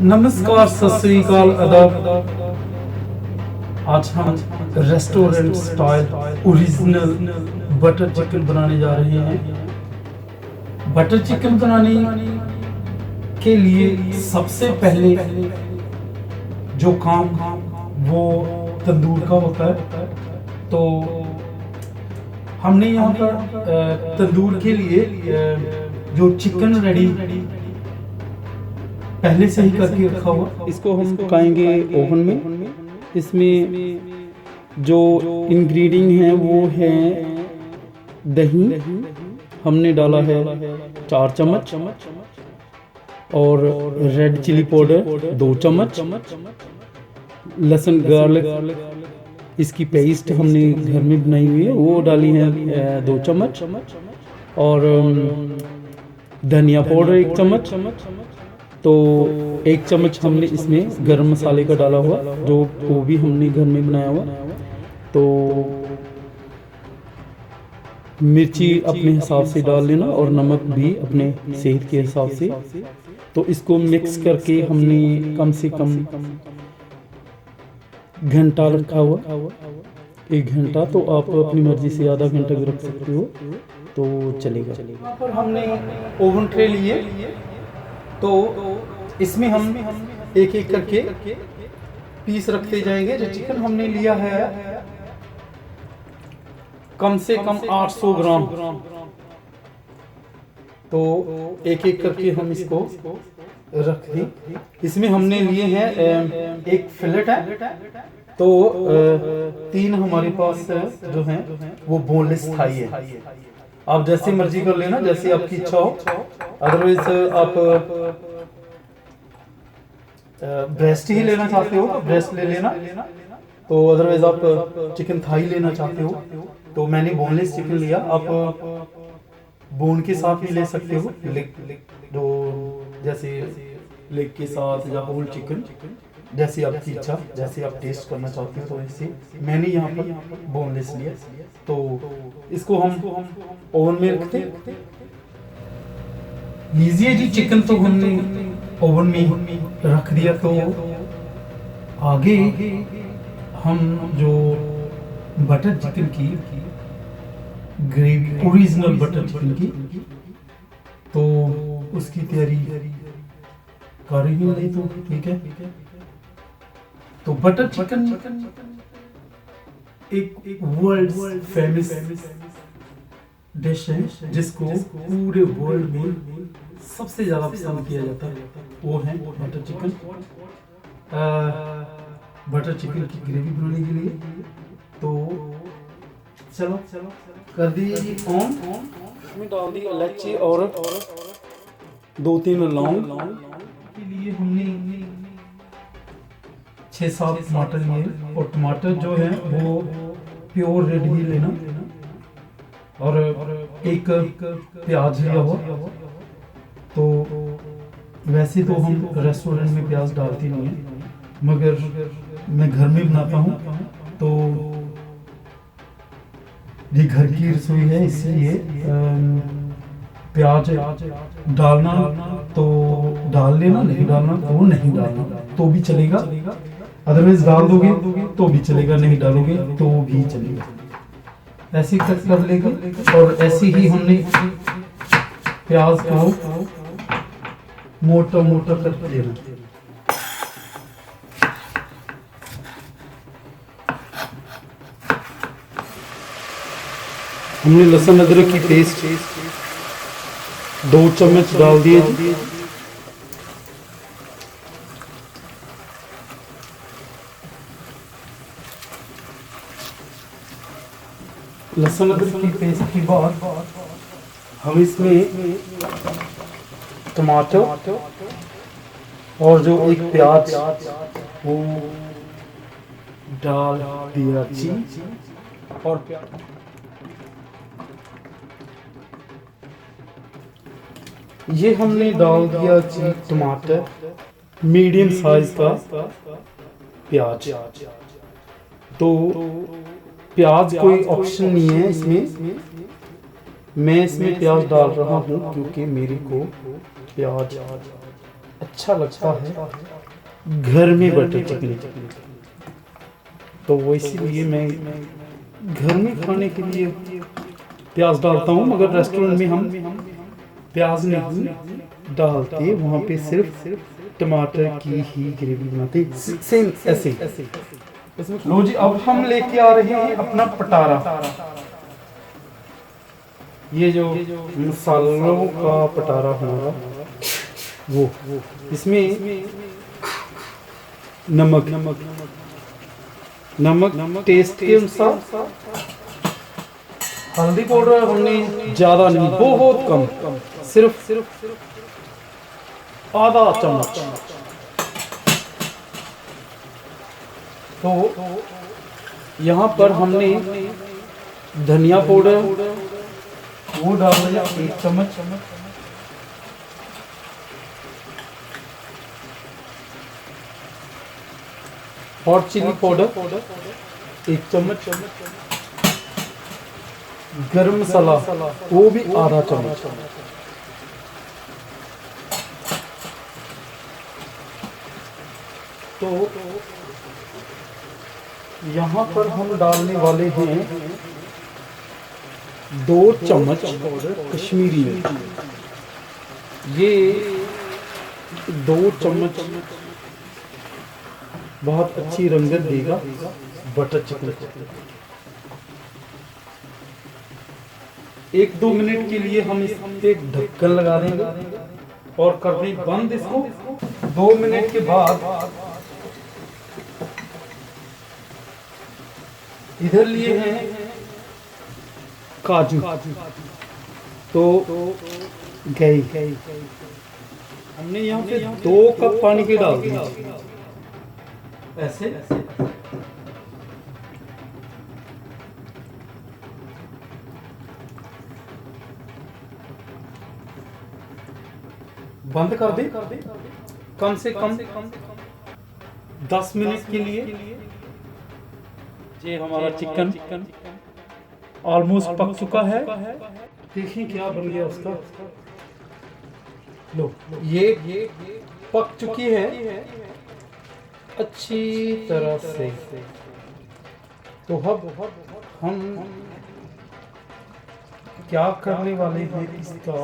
नमस्कार, सत श्री अकाल, आदाब। आज हम restaurant style original butter chicken बनाने जा रहे हैं। बटर चिकन बनाने के लिए सबसे पहले जो काम वो तंदूर का होता है। तो हमने यहाँ पर तंदूर के लिए जो चिकन रेडी पहले से ही करके रखा हुआ, इसको हम पकाएंगे ओवन में। इसमें जो इंग्रेडिएंट हैं वो है दही, हमने डाला है 4 चम्मच, और रेड चिली पाउडर 2 चम्मच, लहसुन गार्लिक इसकी पेस्ट हमने घर में बनाई हुई है वो डाली है 2 चम्मच, और धनिया पाउडर 1 चम्मच। तो 1 चम्मच हमने इसमें गरम मसाले का डाला हुआ, जो वो भी हमने घर में बनाया हुआ। तो मिर्ची अपने हिसाब से डाल लेना, और नमक भी अपने सेहत के हिसाब से। तो इसको मिक्स करके हमने कम से कम घंटा रखा हुआ, 1 घंटा। तो आप अपनी मर्जी से आधा घंटा भी रख सकते हो तो चलेगा। यहाँ पर हमने ओवन ट्रे लिए, तो इसमें हम एक एक करके पीस रखते जाएंगे। जो चिकन हमने लिया है कम से कम 800 ग्राम, तो एक एक करके हम इसको रख दें। इसमें हमने लिए हैं एक फिलेट है, तो 3 हमारे पास जो हैं वो बोनलेस थाई है। आप जैसे मर्जी कर लेना, जैसे आपकी इच्छा हो। अदरवाइज आप ब्रेस्ट ही लेना चाहते हो तो ब्रेस्ट ले लेना, तो अदरवाइज आप चिकन थाई लेना चाहते हो तो मैंने बोनलेस चिकन लिया। आप बोन के साथ भी ले सकते हो, जो जैसे लेग के साथ या होल चिकन, जैसे आपकी इच्छा, जैसे आप टेस्ट करना चाहते हो। तो इससे मैंने यहाँ पर बोनलेस लिया। तो इसको हम ओवन में रखते लीजिए जी। चिकन तो हमने ओवन में रख दिया, तो आगे हम जो बटर चिकन की ग्रेवी, ओरिजिनल बटर चिकन की, तो उसकी तैयारी कर रही हो। नहीं तो ठीक है। तो बटर चिकन एक वर्ल्ड फेमस डिश है, जिसको पूरे वर्ल्ड में सबसे ज़्यादा पसंद किया जाता है, वो है बटर चिकन। बटर चिकन की ग्रेवी बनाने के लिए तो चलो कर दीजिए ऑन। इसमें डाल दी इलायची और 2-3 लौंग। के लिए हमने 6-7 टमाटर लिए, और टमाटर जो है वो प्योर रेड ही लेना, और एक प्याज लिया हुआ। तो वैसे तो हम रेस्टोरेंट में प्याज डालते नहीं हैं, मगर मैं घर में बनाता हूँ, तो ये घर की रसोई है, इसलिए प्याज डालना तो डाल लेना, नहीं डालना तो नहीं डालना तो भी चलेगा। अदरवाइज डाल दोगे तो भी चलेगा, नहीं डालोगे तो भी चलेगा। ऐसे कर लेंगे, और ऐसे ही हमने प्याज को मोटा मोटा कर लेना। हमने लहसुन अदरक की पेस्ट 2 चम्मच डाल दिए जी। लहसुन अदरक की पेस्ट के बाद हम इसमें टमाटर और जो एक प्याज वो डाल दिया जी। और ये हमने डाल दिया जी टमाटर, मीडियम साइज का प्याज। तो प्याज कोई ऑप्शन नहीं है इसमें, मैं इसमें प्याज डाल रहा हूँ क्योंकि मेरे को प्याज अच्छा लगता है घर में बटर चिकन, तो वो इसीलिए मैं घर में खाने के लिए प्याज डालता हूँ, मगर रेस्टोरेंट में हम प्याज नहीं डालते, वहाँ पे सिर्फ टमाटर की ही ग्रेवी बनाते, सेम ऐसे। लो जी, अब हम लेके आ रहे हैं अपना पटारा। ये जो मसालों का पटारा हमारा, वो इसमें नमक टेस्ट के अनुसार, हल्दी पाउडर हमने ज़्यादा नहीं, बहुत कम, सिर्फ आधा चम्मच। तो यहाँ पर हमने धनिया पाउडर वो डाल दिया 1 चम्मच, हॉट चिली पाउडर 1 चम्मच, गरम मसाला वो भी आधा चम्मच। तो यहाँ पर हम डालने वाले हैं 2 चम्मच कश्मीरी मिर्च। ये 2 चम्मच बहुत अच्छी रंगत देगा बटर चिकन को। 1-2 मिनट के लिए हम इस पे ढक्कन लगा देंगे और कर दें बंद इसको। 2 मिनट के बाद इधर लिए हैं काजू, तो गई हमने यहाँ पे 2 कप पानी के डाल दिया ऐसे। बंद कर दे कम से कम 10 मिनट के लिए। ये हमारा चिकन ऑलमोस्ट पक चुका है। देखिए क्या बन गया उसका। लो, ये पक चुकी है अच्छी तरह से। तो अब हम क्या करने वाले हैं, इसका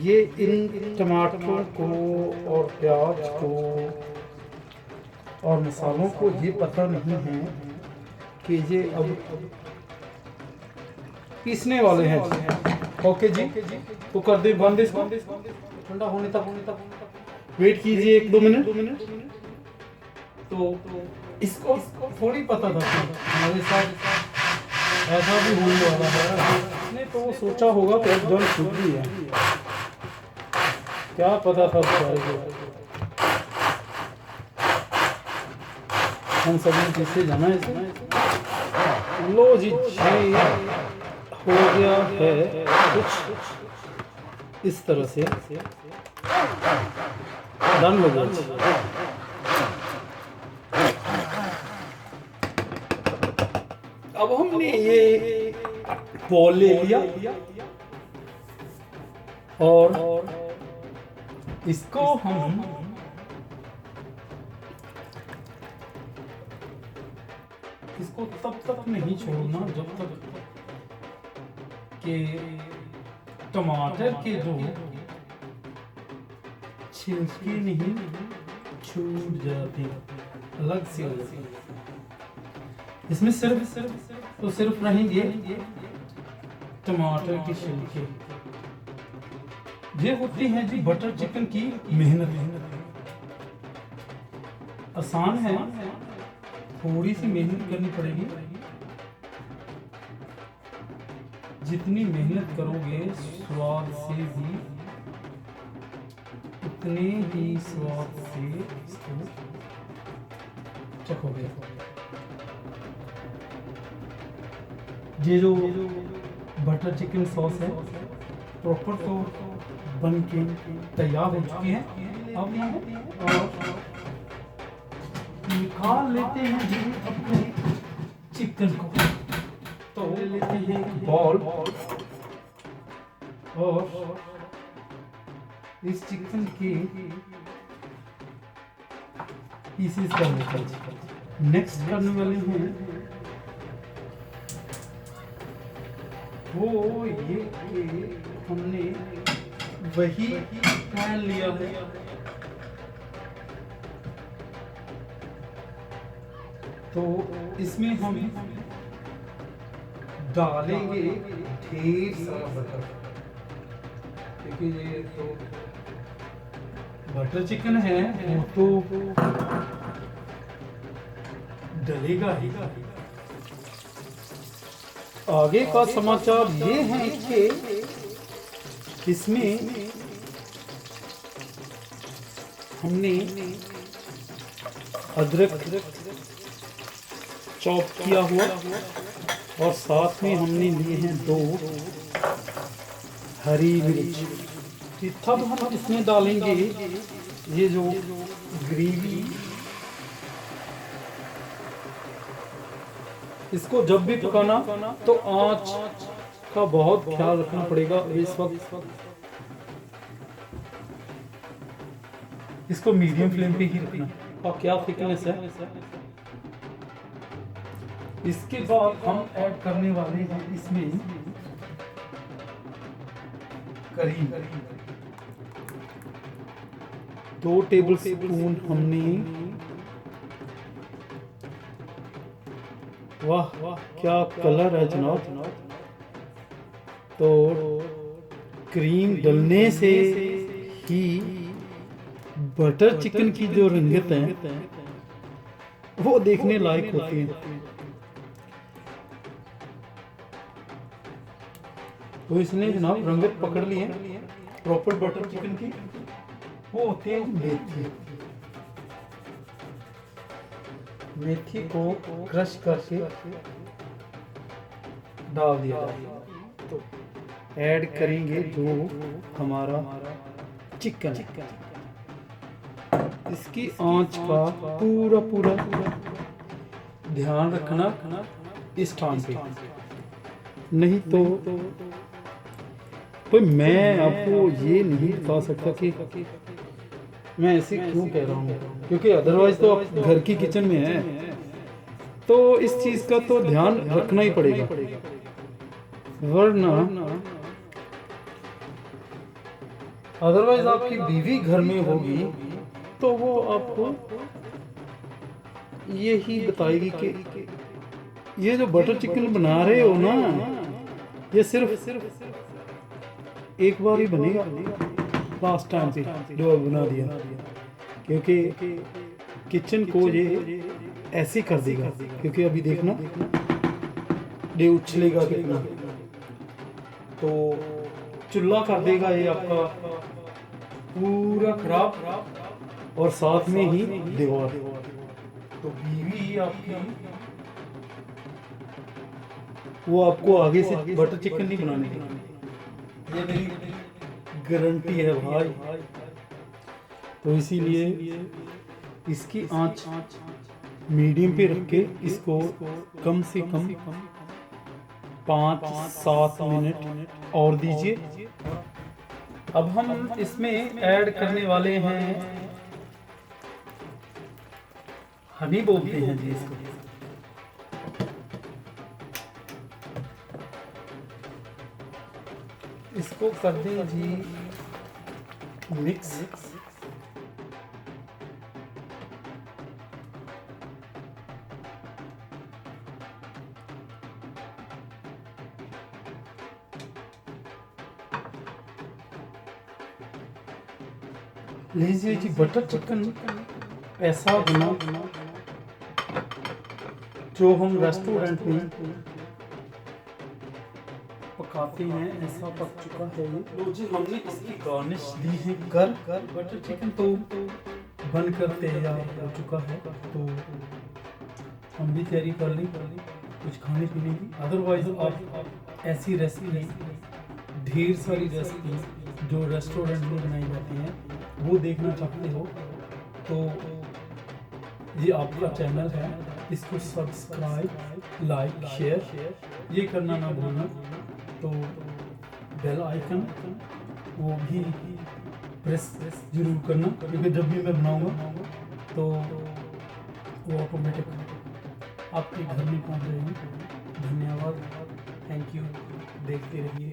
ये इन टमाटरों को और प्याज को और मसालों को ये पता नहीं है कि ये अब पीसने वाले हैं। ओके जी, तो कर दे बंद इसको, ठंडा होने तक वेट कीजिए 1-2 मिनट। तो इसको थोड़ी पता था कि हमारे साथ ऐसा भी होने वाला है। इसने तो सोचा होगा कि एकदम छूट भी है, क्या पता था बेचारे को। हम सभी किससे जाना है इसे। लो जी, हो गया है कुछ इस तरह से, डन हो गया। अब हमने ये बॉल ले लिया और इसको हम इसको तब तक नहीं छोड़ना जब तक कि टमाटर के जो छिलके नहीं छूट जाते, अलग से हो जाते। इसमें सिर्फ रहेंगे टमाटर के छिलके। ये होती है जी बटर चिकन की मेहनत। आसान है, थोड़ी सी मेहनत करनी पड़ेगी। जितनी मेहनत करोगे स्वाद से भी उतने ही स्वाद से इसको चखोगे। ये जो बटर चिकन सॉस है प्रॉपर तो बन के तैयार हो चुकी है। अब निकाल लेते हैं जी अपने चिकन को। तो ले लेते हैं बॉल और इस चिकन के पीसेस का होगा। नेक्स्ट करने वाले हैं वो ये कि हमने वही पैन लिया है, तो इसमें हम डालेंगे ढेर सारा बटर, क्योंकि ये तो बटर चिकन है वो तो डलेगा ही। आगे का समाचार ये है कि इसमें हमने अदरक चॉप किया हुआ और साथ में हमने लिए हैं 2 हरी मिर्च। तब हम इसमें डालेंगे ये जो ग्रेवी। इसको जब भी पकाना तो आंच का बहुत ख्याल रखना पड़ेगा। इस वक्त इसको मीडियम फ्लेम पे ही रखना। और क्या थिकनेस है। इसके बाद हम ऐड करने वाले हैं इसमें करी। 2 टेबल स्पून हमने, वाह क्या कलर है जनाब। तो क्रीम डलने से ही बटर चिकन की जो रंगत है वो देखने लायक होती है। तो इसने जनाब रंगत पकड़ ली है प्रॉपर बटर चिकन की। वो होते हैं मेथी। मेथी को क्रश करके डाल दिया जाए। तो ऐड करेंगे जो हमारा चिकन। इसकी आंच का पूरा ध्यान रखना इस टाइम पे, नहीं तो मैं आपको ये नहीं बता सकता कि मैं ऐसे क्यों कह रहा हूँ, क्योंकि अदरवाइज तो आप घर की किचन में है तो इस चीज़ का तो ध्यान रखना ही पड़ेगा, वरना अदरवाइज आपकी बीवी घर में होगी तो वो आपको यही बताएगी कि ये जो बटर चिकन बना रहे हो ना, ये सिर्फ एक बार ही बनेगा, लास्ट टाइम पे जो बना दिया, क्योंकि किचन को ये ऐसे कर देगा। क्योंकि अभी देखना ये उछलेगा कितना, तो चूल्हा कर देगा ये आपका पूरा खराब, और साथ में ही दीवार। तो बीवी आपकी वो आपको आगे से बटर चिकन नहीं बनाने देगी, ये मेरी गारंटी है भाई। तो इसीलिए इसकी आंच मीडियम पे रख के इसको कम से कम 5-7 मिनट और दीजिए। अब हम इसमें ऐड करने वाले हैं, हनी बोलते हैं जी इसको। इसको कर दें जी मिक्स। लीजिए जी, बटर चिकन ऐसा बना जो हम रेस्टोरेंट में पकाते हैं, ऐसा पक चुका है ये। तो जी हमने इसकी गार्निश दी है कर। बटर चिकन तो बनकर तैयार हो चुका है, तो हम भी तैयारी कर लें कुछ खाने पीने की। अदरवाइज आप ऐसी रेसिपी, ढेर सारी रेसिपी जो रेस्टोरेंट में बनाई जाती हैं वो देखना चाहते हो तो ये आपका चैनल है, इसको सब्सक्राइब, लाइक, शेयर ये करना ना भूलना। तो बेल आइकन वो भी प्रेस जरूर करना, क्योंकि जब भी मैं बनाऊंगा तो वो ऑटोमेटिक आपके घर में पहुंच जाएगी। धन्यवाद, थैंक यू, देखते रहिए।